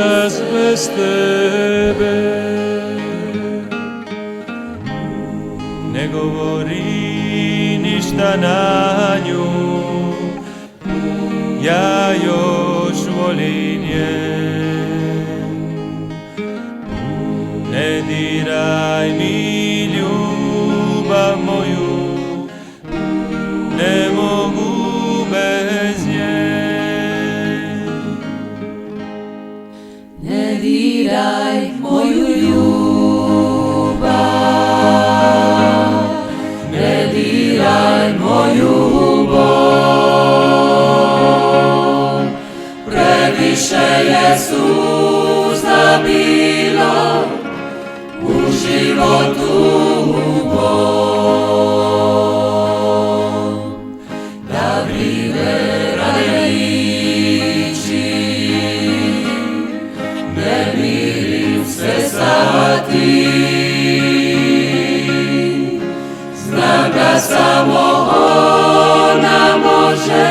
nas bez tebe. Ne govori ništa na nju, ja još volim je. Ne diraj mi ljubav moju, ne mogu bez nje. Ne diraj moju ljubav, ne diraj moju bol. Previše je suza bilo u životu mom, da vrijeme rade ići, ne mirim se sati. Znam da samo ona može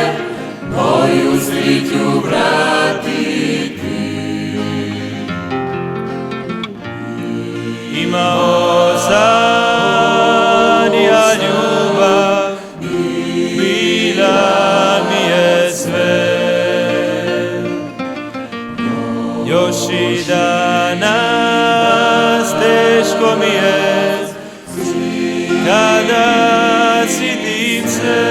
moju sreću vratiti. Imao san ja ljubav, bila mi je sve. Još i danas teško mi je kada sjetim se.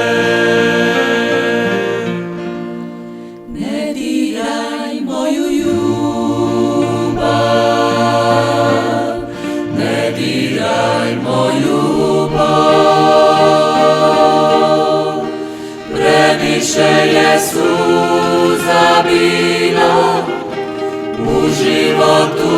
Ne diraj moju ljubav, ne diraj moju bol. Previše je suza bilo u životu